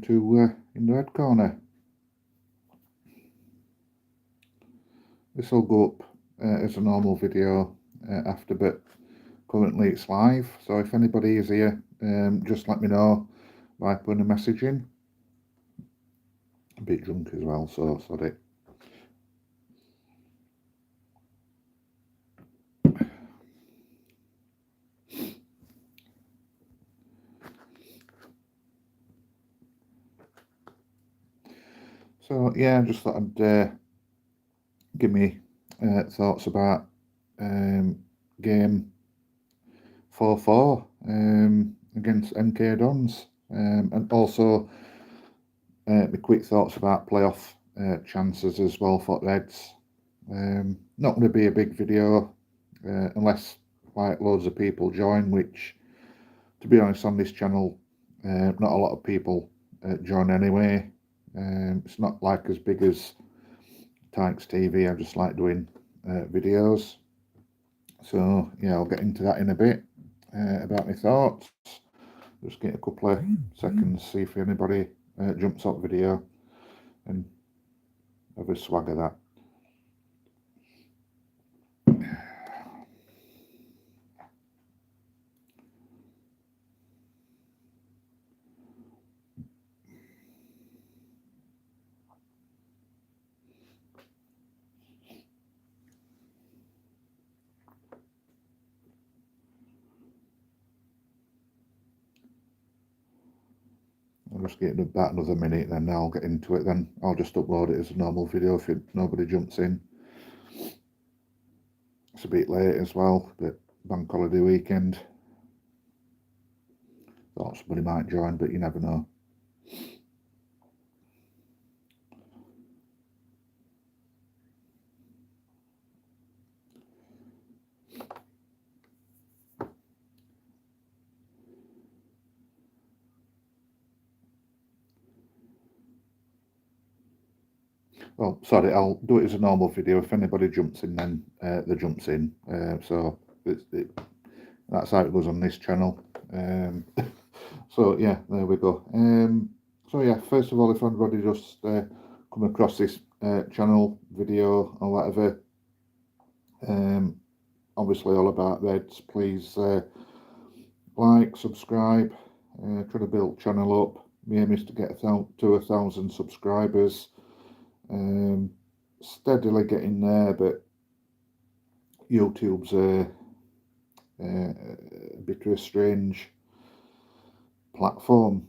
into in the red corner. This will go up as a normal video after, but currently it's live, so if anybody is here, just let me know by putting a message in. A bit drunk as well, so sorry. So yeah, I just thought I'd give me thoughts about game 4-4 against MK Dons, and also my quick thoughts about playoff chances as well for Reds. Not going to be a big video unless like loads of people join, which, to be honest, on this channel not a lot of people join anyway. It's not like as big as Tykes TV. I just like doing videos. So yeah, I'll get into that in a bit about my thoughts. Just get a couple of seconds, see if anybody jumps up video and have a swag of that. I'll just get about another minute, then I'll get into it. Then I'll just upload it as a normal video if nobody jumps in. It's a bit late as well, but bank holiday weekend. Thought somebody might join, but you never know. Well, sorry, I'll do it as a normal video. If anybody jumps in, then they jumps in. So that's how it goes on this channel. So yeah, there we go. So yeah, first of all, if anybody just come across this channel video or whatever, obviously all about Reds, please like, subscribe, try to build channel up. My aim is to get to 1,000 subscribers. Steadily getting there, but YouTube's a bit of a strange platform,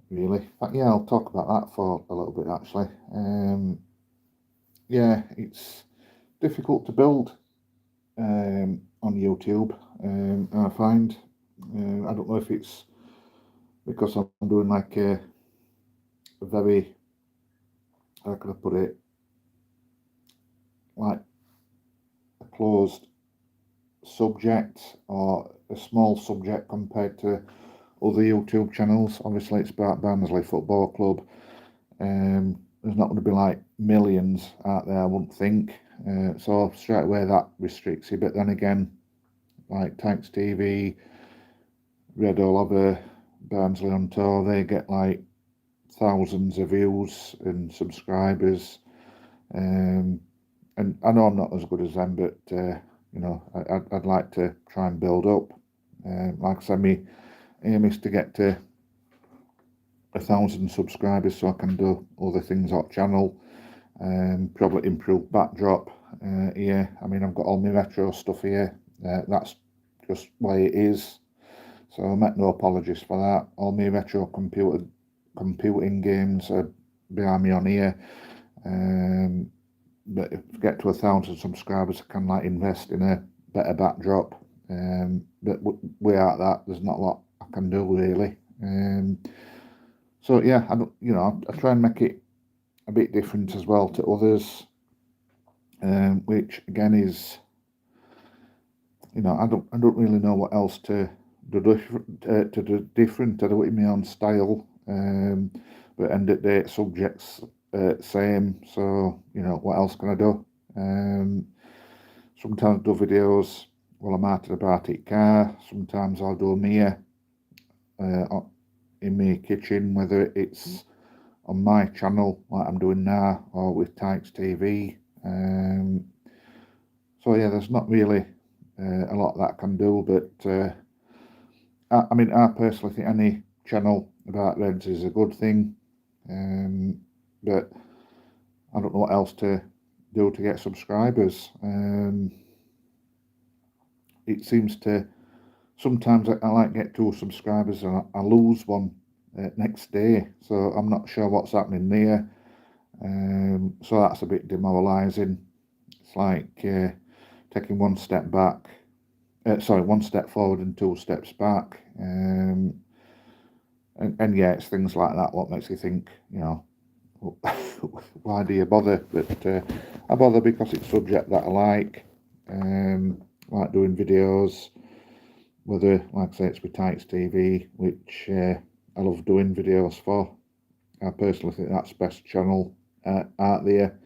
really. But yeah, I'll talk about that for a little bit actually. Yeah, it's difficult to build on YouTube. I find I don't know if it's because I'm doing like a very, how can I put it, like a closed subject or a small subject compared to other YouTube channels. Obviously it's about Barnsley Football Club. There's not going to be like millions out there, I wouldn't think. So straight away that restricts you. But then again, like Tykes TV, Red All Over, Barnsley on Tour, they get like thousands of views and subscribers. And I know I'm not as good as them, but you know, I'd like to try and build up. Like I said, my aim is to get to 1,000 subscribers so I can do other things on channel. Probably improve backdrop here. I mean, I've got all my retro stuff here. That's just the way it is. So I make no apologies for that. All my retro computing games are behind me on here. But if I get to 1,000 subscribers, I can like invest in a better backdrop. But without that, there's not a lot I can do really. So yeah, I try and make it a bit different as well to others, which again is, I don't really know what else to do different. I do it in my own style, but end of the day, subjects same. So what else can I do? Sometimes I do videos while I'm out at a Bartic car. Sometimes I'll do a Mia in my kitchen, whether it's on my channel like I'm doing now or with Tykes TV. So yeah, there's not really a lot that I can do, but I mean, I personally think any channel about Reds is a good thing, but I don't know what else to do to get subscribers. It seems to sometimes I like get 2 subscribers and I lose one next day, so I'm not sure what's happening there. So that's a bit demoralising. It's like taking 1 step back, sorry, 1 step forward and 2 steps back. And yeah, it's things like that what makes you think, you know, why do you bother? But I bother because it's a subject that I like doing videos, whether, like I say, it's with Tykes TV, which I love doing videos for. I personally think that's the best channel out there.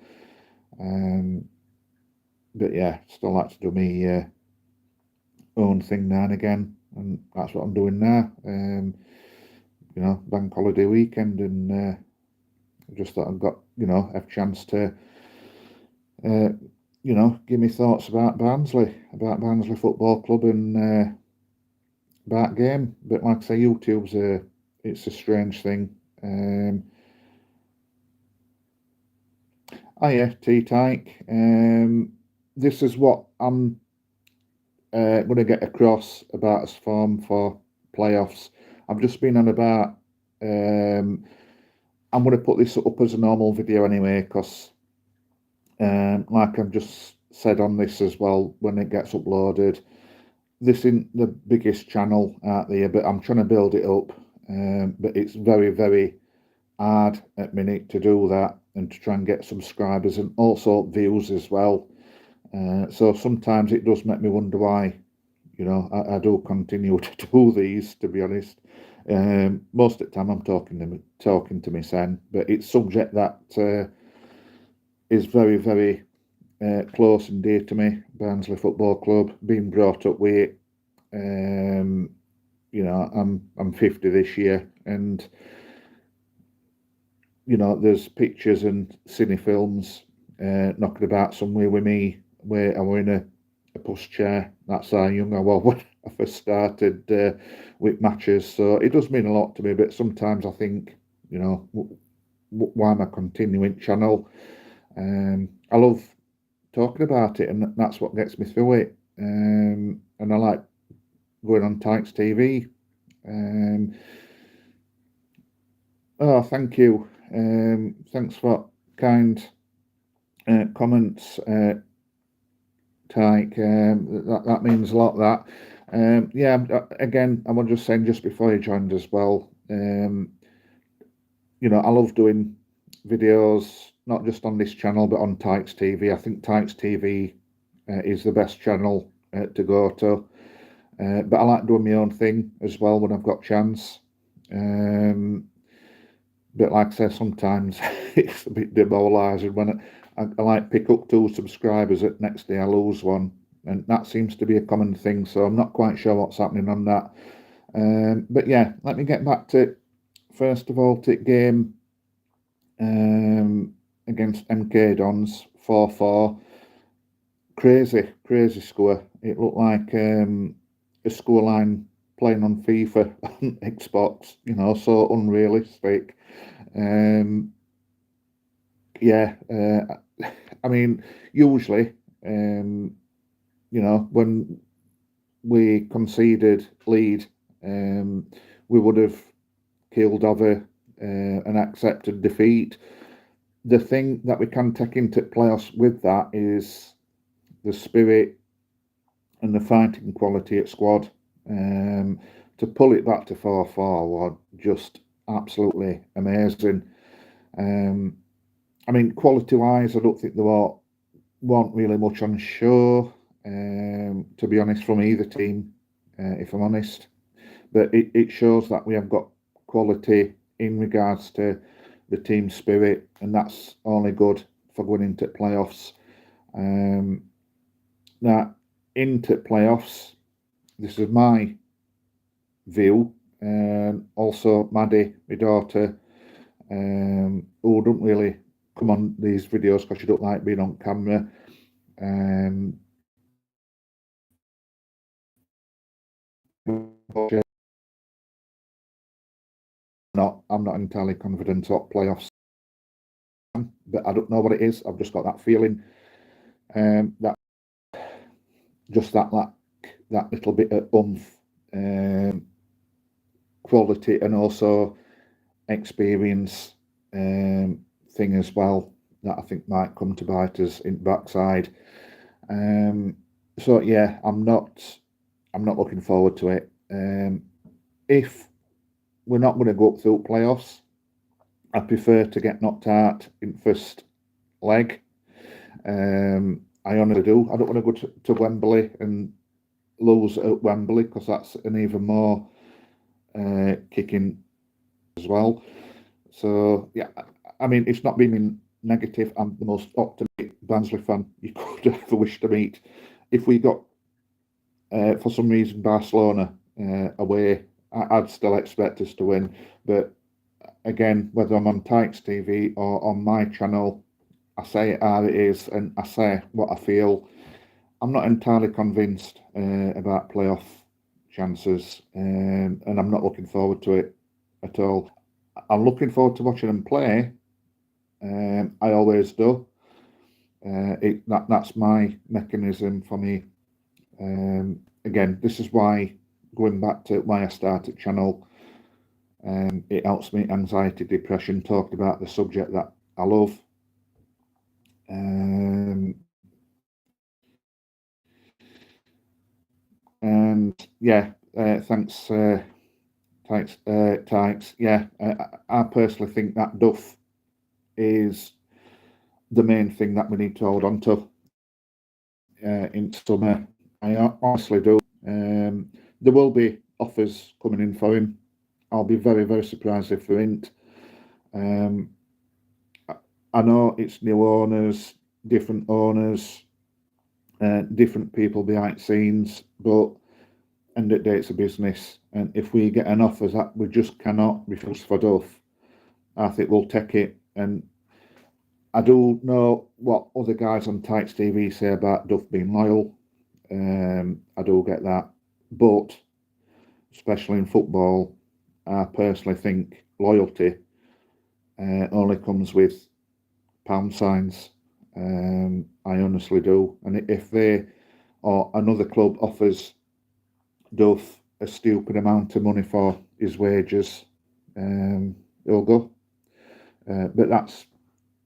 But yeah, still like to do my own thing now and again, and that's what I'm doing now. You know, bank holiday weekend, and just thought I've got, you know, a chance to you know, give me thoughts about Barnsley Football Club, and about game. But like I say, YouTube's it's a strange thing. Oh yeah, T-Tyke. This is what I'm going to get across about his form for playoffs. I've just been on about. I'm going to put this up as a normal video anyway, because like I've just said on this as well, when it gets uploaded, this isn't the biggest channel out there, but I'm trying to build it up. But it's very, very hard at minute to do that, and to try and get subscribers and also views as well. So sometimes it does make me wonder why, you know, I do continue to do these, to be honest. Most of the time I'm talking to my son, but it's subject that is very, very close and dear to me. Barnsley Football Club, being brought up with it. You know, I'm 50 this year, and you know, there's pictures and cine films knocking about somewhere with me where I were in a pushchair. That's how young I was when I first started with matches. So it does mean a lot to me, but sometimes I think, you know, why am I continuing channel? I love talking about it, and that's what gets me through it. And I like going on Tykes TV. Oh, thank you. Thanks for kind comments, Tyke. That means a lot. That yeah. Again, I want to just say just before you joined as well. You know, I love doing videos, not just on this channel, but on Tykes TV. I think Tykes TV is the best channel to go to. But I like doing my own thing as well when I've got chance. But like I say, sometimes it's a bit demoralising when I like pick up 2 subscribers, at next day I lose one, and that seems to be a common thing. So I'm not quite sure what's happening on that. But yeah, let me get back to, first of all, to game against MK Dons, 4-4. Crazy score. It looked like a scoreline playing on FIFA on Xbox, you know, so unrealistic. Yeah, I mean, usually, you know, when we conceded lead, we would have keeled over and accepted defeat. The thing that we can take into playoffs with that is the spirit and the fighting quality at squad. To pull it back to 4-4 was just absolutely amazing. I mean, quality-wise, I don't think there weren't really much on show, to be honest, from either team, if I'm honest. But it shows that we have got quality in regards to the team spirit, and that's only good for going into playoffs. Now, into playoffs, this is my view. Also Maddie, my daughter, who don't really come on these videos because she don't like being on camera. I'm not entirely confident what playoffs, but I don't know what it is. I've just got that feeling, that just that little bit of oomph, quality, and also experience thing as well, that I think might come to bite us in backside. So yeah, I'm not looking forward to it. If we're not going to go up through playoffs, I prefer to get knocked out in first leg. I honestly do. I don't want to go to Wembley and lose at Wembley, because that's an even more kicking as well. So yeah, I mean, it's not being negative. I'm the most optimistic Barnsley fan you could ever wish to meet. If we got, for some reason, Barcelona away, I'd still expect us to win. But again, whether I'm on Tykes TV or on my channel, I say it how it is, and I say what I feel. I'm not entirely convinced about playoff chances, and I'm not looking forward to it at all. I'm looking forward to watching them play. I always do. That's my mechanism for me. Again, this is why, going back to why I started channel, it helps me, anxiety, depression, talking about the subject that I love. And yeah, thanks, Tykes. Yeah, I personally think that Duff is the main thing that we need to hold on to in summer. I honestly do. There will be offers coming in for him. I'll be very, very surprised if there ain't. I know it's new owners, different owners, different people behind scenes, but end of the day, it's a business. And if we get an offer that we just cannot refuse for Duff, I think we'll take it. And I do know what other guys on Tykes TV say about Duff being loyal. I do get that. But, especially in football, I personally think loyalty only comes with pound signs. I honestly do. And if they or another club offers Duff a stupid amount of money for his wages, he'll go. But that's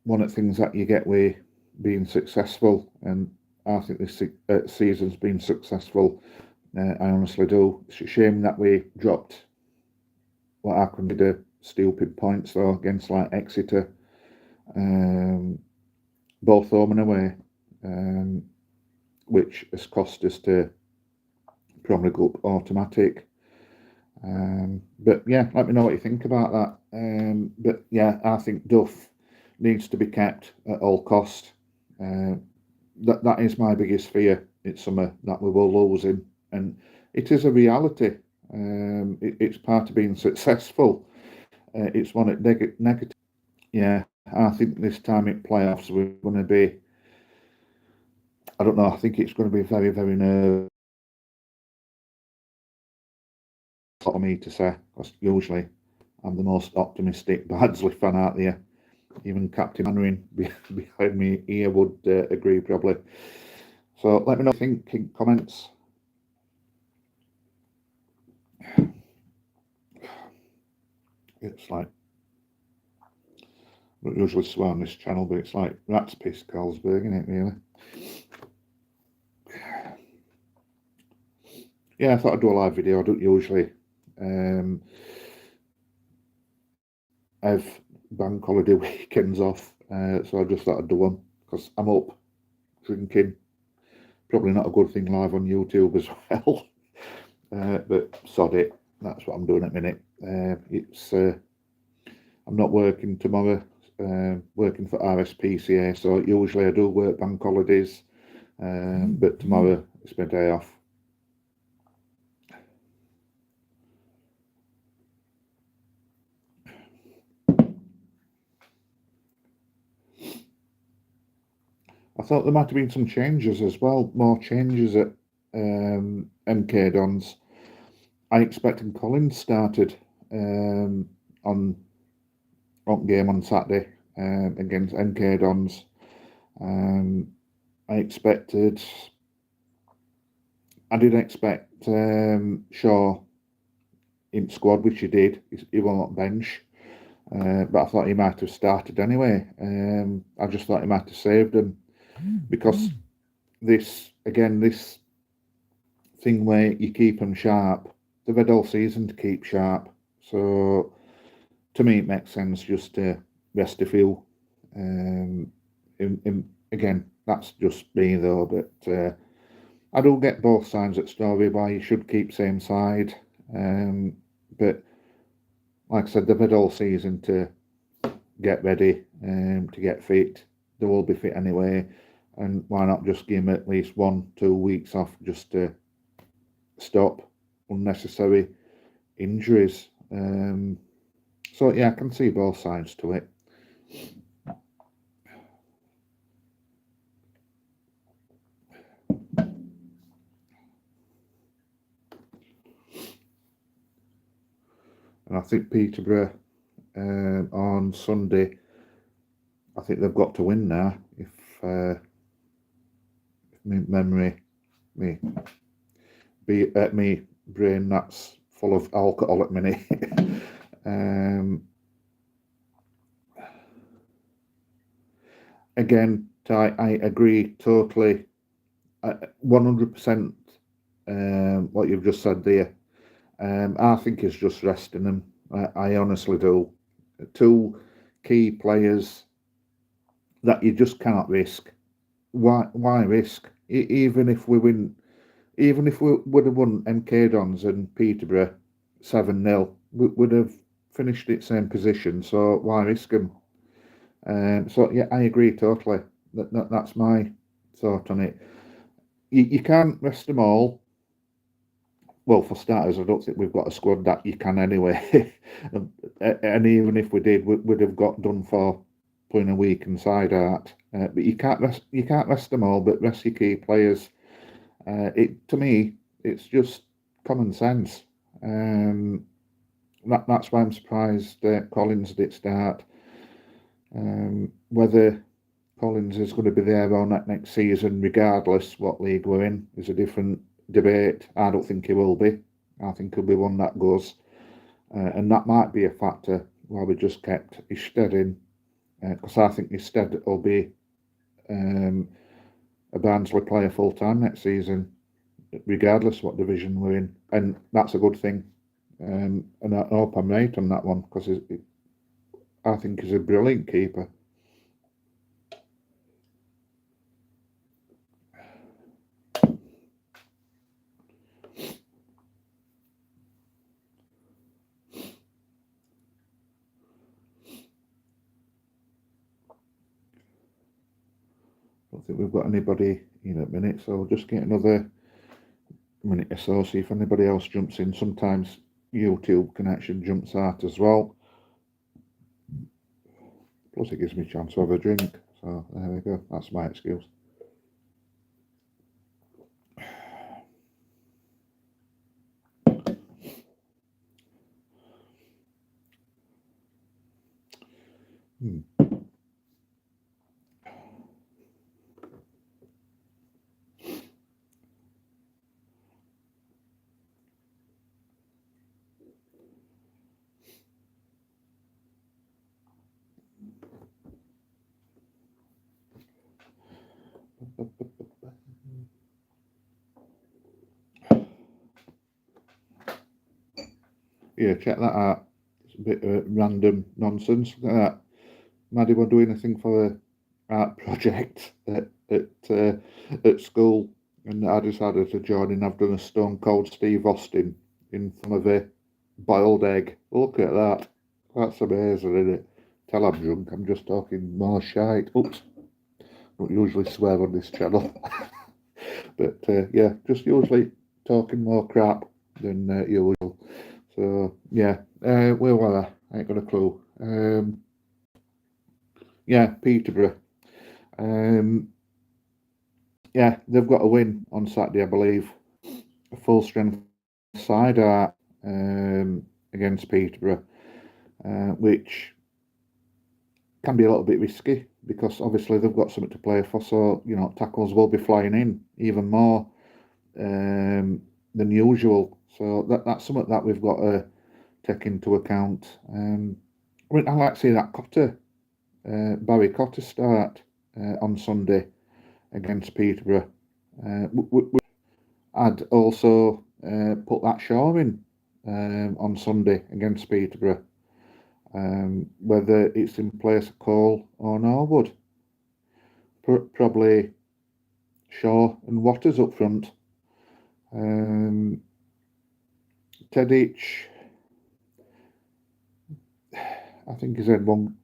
one of the things that you get with being successful, and I think this season's been successful. I honestly do. It's a shame that we dropped what I consider stupid points though against like Exeter, both home and away, which has cost us to probably go up automatic. But yeah, let me know what you think about that. But yeah, I think Duff needs to be kept at all cost. That is my biggest fear. It's summer that we will lose him, and it is a reality. It's part of being successful. It's one at negative. Yeah, I think this time in playoffs we're going to be. I don't know. I think it's going to be very, very nervous for me to say, because usually I'm the most optimistic Barnsley fan out there. Even Captain Mandarin behind me here would agree probably. So let me know what you think in comments. It's like, I don't usually swear on this channel, but it's like rat's piss Carlsberg, isn't it, really? Yeah, I thought I'd do a live video. I don't usually have bank holiday weekends off, so I just thought I'd do one, because I'm up drinking. Probably not a good thing live on YouTube as well. But sod it, that's what I'm doing at the minute. I'm not working tomorrow, working for RSPCA, so usually I do work bank holidays, but tomorrow it's my day off. thought there might have been some changes as well, more changes at MK Dons. I expected Collins started on game on Saturday against MK Dons. I didn't expect Shaw in squad, which he did. He will not bench, but I thought he might have started anyway. I just thought he might have saved him because this thing where you keep them sharp. They've had all season to keep sharp, so to me it makes sense just to rest a few. Again, that's just me though, but I do get both sides at Story why you should keep same side. But like I said, they've had all season to get ready, to get fit. They will be fit anyway, and why not just give them at least 1-2 weeks off just to stop unnecessary injuries. So yeah, I can see both sides to it. And I think Peterborough on Sunday, I think they've got to win now. If memory me be at me brain that's full of alcohol at minute. Again, I agree totally, 100% what you've just said there. I think it's just resting them. I honestly do. Two key players that you just cannot risk. Why risk? Even if we win, even if we would have won MK Dons and Peterborough 7-0, we would have finished it same position. So why risk them? So yeah, I agree totally. That's my thought on it. You can't rest them all. Well, for starters, I don't think we've got a squad that you can anyway. And even if we did, we'd have got done for putting a weakened side out. But you can't rest them all, but rest your key players. To me, it's just common sense. That's why I'm surprised Collins did start. Whether Collins is going to be there or not next season, regardless what league we're in, is a different debate. I don't think he will be. I think he'll be one that goes, and that might be a factor why we just kept Isted in, because I think Isted will be a Barnsley player full time next season, regardless what division we're in, and that's a good thing. And I hope I'm right on that one because I think he's a brilliant keeper. I don't think we've got anybody in a minute, so we'll just get another minute or so, see if anybody else jumps in. Sometimes YouTube connection jumps out as well. Plus it gives me a chance to have a drink. So there we go. That's my excuse. Yeah, check that out. It's a bit of random nonsense. Look at that. Maddie were doing a thing for the art project at school, and I decided to join in. I've done a Stone Cold Steve Austin in front of a boiled egg. Look at that. That's amazing, isn't it? Tell I'm drunk. I'm just talking more shite. Oops. Don't usually swear on this channel. But yeah, just usually talking more crap than usual. So yeah, where were I ain't got a clue. Yeah, Peterborough. yeah, they've got a win on Saturday, I believe. A full strength side are against Peterborough, which can be a little bit risky because obviously they've got something to play for. So tackles will be flying in even more than usual. So that's something that we've got to take into account. I like to see that Barry Cotter start on Sunday against Peterborough. I'd also put that Shaw in on Sunday against Peterborough, whether it's in place of Cole or Norwood. Probably Shaw and Waters up front. Tedic, I think he's had one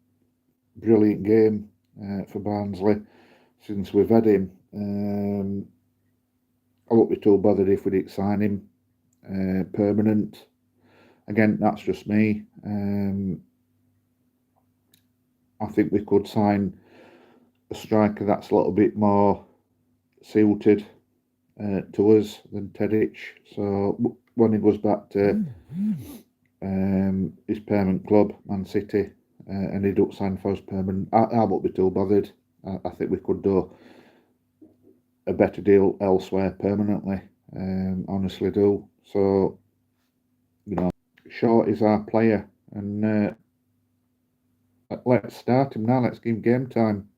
brilliant game for Barnsley since we've had him. I won't be too bothered if we didn't sign him permanent. Again, that's just me. I think we could sign a striker that's a little bit more suited to us than Tedic. So when he goes back to his parent club, Man City, and he don't sign for us permanent, I won't be too bothered. I think we could do a better deal elsewhere permanently. Honestly do. So, Shaw is our player, and let's start him now. Let's give him game time.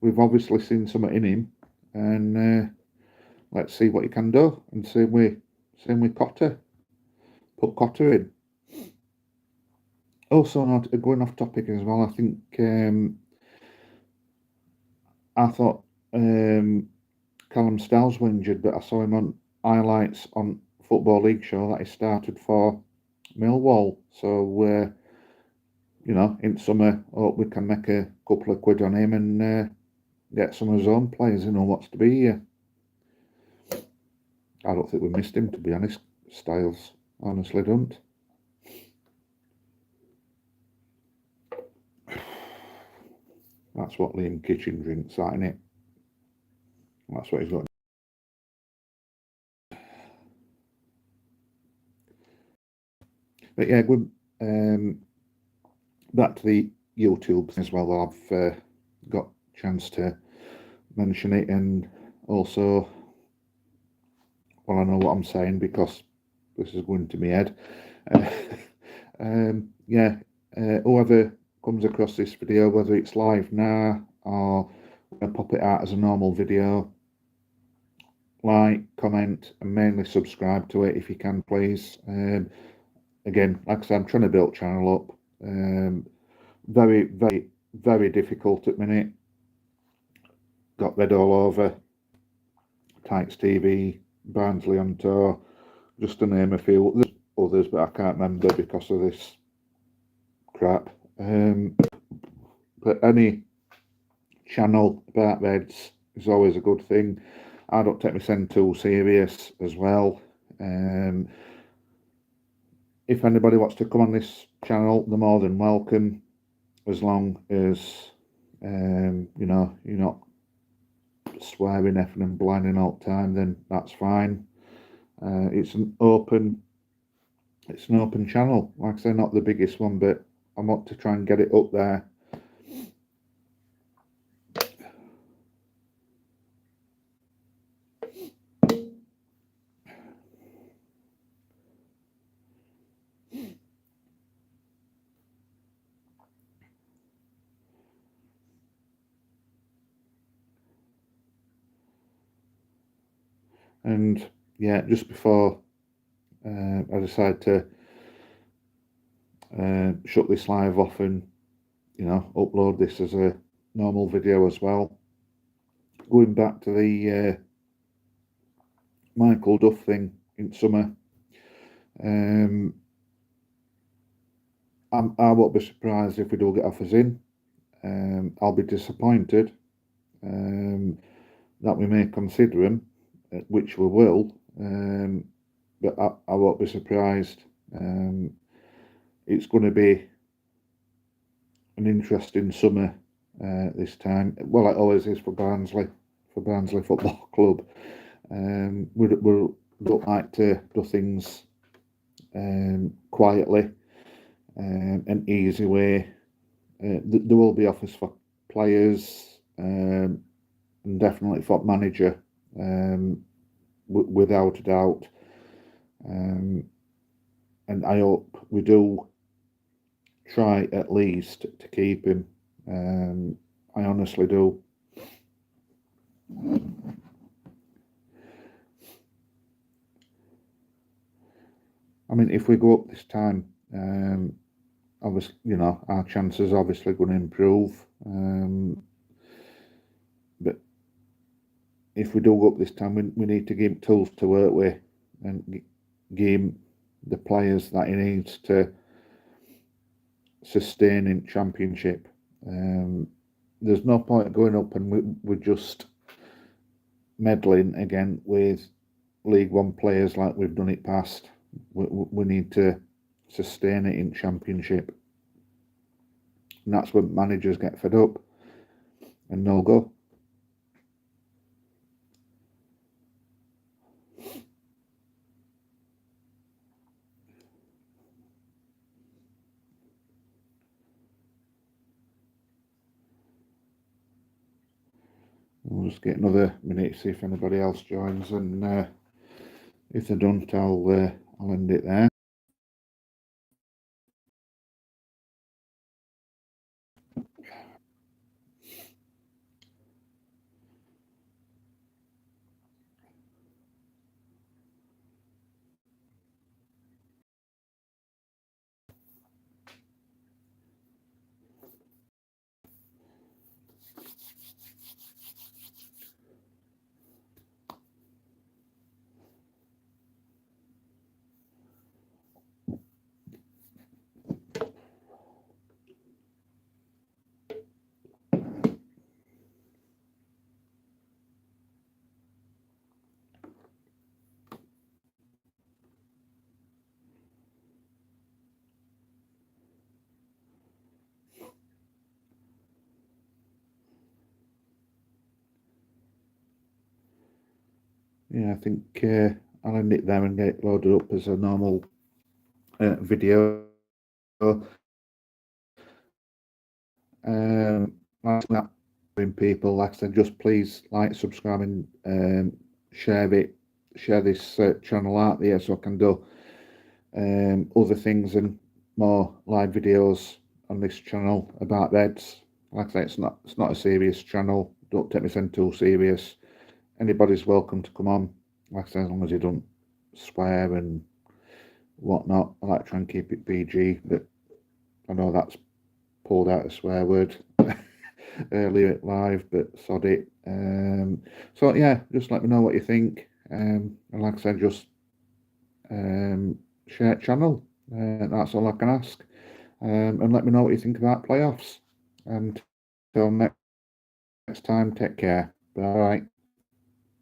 We've obviously seen something in him, and let's see what he can do. And same with Cotter. Put Cotter in. Also, not going off topic as well. I think I thought Callum Styles were injured, but I saw him on highlights on Football League show that he started for Millwall. So in summer, hope we can make a couple of quid on him and get some of his own players who know what's to be here. I don't think we missed him, to be honest. Styles, honestly don't. That's what Liam Kitchen drinks, that, innit? That's what he's got. But yeah, good. Back to the YouTube as well. I've got a chance to mention it, and also, well, I know what I'm saying because this is going to my head. Yeah, whoever comes across this video, whether it's live now or pop it out as a normal video, like, comment, and mainly subscribe to it if you can, please. Again, like I said, I'm trying to build channel up. Very, very, very difficult at minute. Got red all over. Tykes TV, Barnsley on tour, just to name a few. There's others, but I can't remember because of this crap. But any channel about Reds is always a good thing. I don't take myself too serious as well. If anybody wants to come on this channel, they're more than welcome, as long as you're not swearing, effing and blinding all the time, then that's fine. It's an open channel. Like I say, not the biggest one, but I want to try and get it up there. And yeah, just before I decide to shut this live off and upload this as a normal video as well, going back to the Michael Duff thing in summer, I won't be surprised if we do get offers in. I'll be disappointed that we may consider them, which we will, but I won't be surprised. It's going to be an interesting summer this time. Well, it always is for Barnsley, Barnsley Football Club. We don't like to do things quietly and easy way. There will be offers for players and definitely for manager, without a doubt. And I hope we do try at least to keep him. I honestly do. I mean, if we go up this time, obviously, our chances obviously going to improve. But if we do go up this time, we need to give him tools to work with and give him the players that he needs to sustain in Championship. There's no point going up and we're just meddling again with League One players like we've done it past. We need to sustain it in Championship. And that's when managers get fed up and no go. We'll just get another minute to see if anybody else joins, and if they don't, I'll end it there. Yeah, I think I'll end it there and get it loaded up as a normal video. Like that, people, like I said, just please like, subscribe, and share this channel out there so I can do other things and more live videos on this channel about Reds. Like I say, it's not a serious channel. Don't take myself too serious. Anybody's welcome to come on. Like I say, as long as you don't swear and whatnot. I like to try and keep it PG, but I know that's pulled out a swear word earlier live, but sod it. So yeah, just let me know what you think. And like I said, just share channel. That's all I can ask. And let me know what you think about playoffs. And till next time, take care. Bye.